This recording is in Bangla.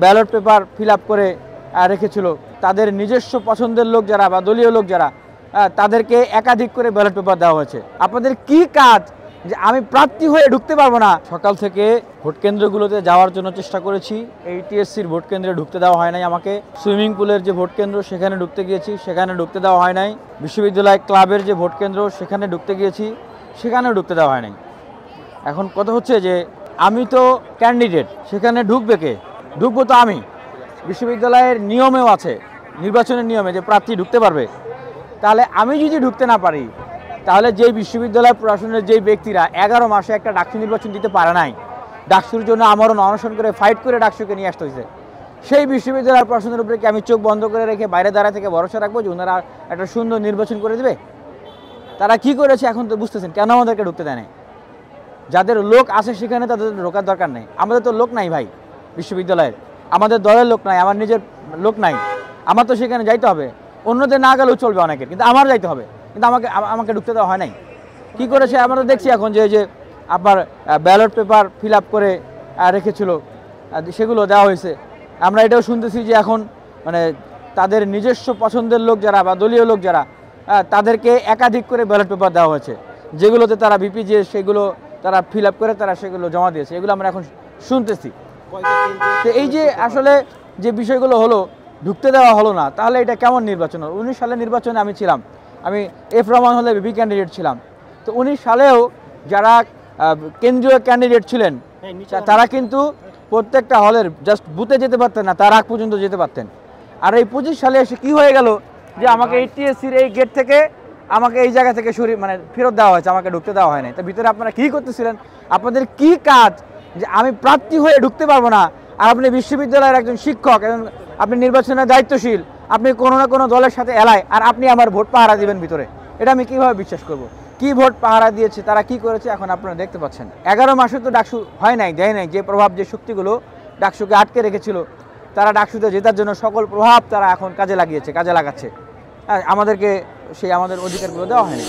ব্যালট পেপার ফিল আপ করে রেখেছিল, তাদের নিজস্ব পছন্দের লোক যারা বা দলীয় লোক যারা, তাদেরকে একাধিক করে ব্যালট পেপার দেওয়া হয়েছে। আপনাদের কি কাজ যে আমি প্রার্থী হয়ে ঢুকতে পারবো না? সকাল থেকে ভোট কেন্দ্রগুলোতে যাওয়ার জন্য চেষ্টা করেছি, এই টিএসসির ভোট কেন্দ্রে ঢুকতে দেওয়া হয় নাই আমাকে। সুইমিং পুলের যে ভোট কেন্দ্র সেখানে ঢুকতে গিয়েছি, সেখানে ঢুকতে দেওয়া হয় নাই। বিশ্ববিদ্যালয় ক্লাবের যে ভোট কেন্দ্র সেখানে ঢুকতে গিয়েছি, সেখানেও ঢুকতে দেওয়া হয় নাই। এখন কথা হচ্ছে যে আমি তো ক্যান্ডিডেট, সেখানে ঢুকবে কে? ঢুকবো তো আমি। বিশ্ববিদ্যালয়ের নিয়মেও আছে, নির্বাচনের নিয়মে, যে প্রার্থী ঢুকতে পারবে। তাহলে আমি যদি ঢুকতে না পারি, তাহলে যেই বিশ্ববিদ্যালয় প্রশাসনের যেই ব্যক্তিরা 11 মাসে একটা ডাকসু নির্বাচন দিতে পারে নাই, ডাকসুর জন্য আমারও অনশন করে ফাইট করে ডাকসুকে নিয়ে আসতে হয়েছে, সেই বিশ্ববিদ্যালয় প্রশাসনের উপরে কি আমি চোখ বন্ধ করে রেখে বাইরে দাঁড়া থেকে ভরসা রাখবো যে ওনারা একটা সুন্দর নির্বাচন করে দেবে? তারা কি করেছে এখন তো বুঝতেছেন, কেন আমাদেরকে ঢুকতে দেয় না? যাদের লোক আছে সেখানে তাদের ঢোকার দরকার নেই। আমাদের তো লোক নাই ভাই বিশ্ববিদ্যালয়ের, আমাদের দলের লোক নাই, আমার নিজের লোক নাই, আমার তো সেখানে যাইতে হবে। অন্যদের না গেলেও চলবে অনেকের, কিন্তু আমার যাইতে হবে, কিন্তু আমাকে ঢুকতে দেওয়া হয় নাই। কি করেছে আমরা দেখছি এখন, যে আপনার ব্যালট পেপার ফিল আপ করে রেখেছিল, সেগুলো দেওয়া হয়েছে। আমরা এটাও শুনতেছি যে এখন মানে তাদের নিজস্ব পছন্দের লোক যারা বা দলীয় লোক যারা, তাদেরকে একাধিক করে ব্যালট পেপার দেওয়া হয়েছে, যেগুলোতে তারা বিপিজে সেগুলো তারা ফিল আপ করে তারা সেগুলো জমা দিয়েছে। এগুলো আমরা এখন শুনতেছি। তো এই যে আসলে যে বিষয়গুলো হলো, ঢুকতে দেওয়া হলো না, তাহলে এটা কেমন নির্বাচন? 19 সালের নির্বাচনে আমি ছিলাম, আমি এফ রহমান হলে বিপি ক্যান্ডিডেট ছিলাম। তো 19 সালেও যারা কেন্দ্রীয় ক্যান্ডিডেট ছিলেন তারা কিন্তু প্রত্যেকটা হলের জাস্ট বুথে যেতে পারতেন না, তার আগ পর্যন্ত যেতে পারতেন। আর এই 25 সালে এসে কি হয়ে গেল যে আমাকে এই টিএসসির এই গেট থেকে আমাকে এই জায়গা থেকে ফেরত দেওয়া হয়েছে, আমাকে ঢুকতে দেওয়া হয় নাই। তার ভিতরে আপনারা কী করতেছিলেন? আপনাদের কি কাজ যে আমি প্রার্থী হয়ে ঢুকতে পারবো না? আর আপনি বিশ্ববিদ্যালয়ের একজন শিক্ষক, আপনি নির্বাচনের দায়িত্বশীল, আপনি কোনো না কোনো দলের সাথে এলায়, আর আপনি আমার ভোট পাহারা দিবেন ভিতরে। এটা আমি কীভাবে বিশ্বাস করব? কি ভোট পাহারা দিয়েছে, তারা কি করেছে এখন আপনারা দেখতে পাচ্ছেন। 11 মাসে তো ডাকসু হয় নাই, দেয় নাই। যে প্রভাব, যে শক্তিগুলো ডাকসুকে আটকে রেখেছিল, তারা ডাকসুতে জেতার জন্য সকল প্রভাব তারা এখন কাজে লাগাচ্ছে। আমাদেরকে আমাদের অধিকারগুলো দেওয়া হয়নি।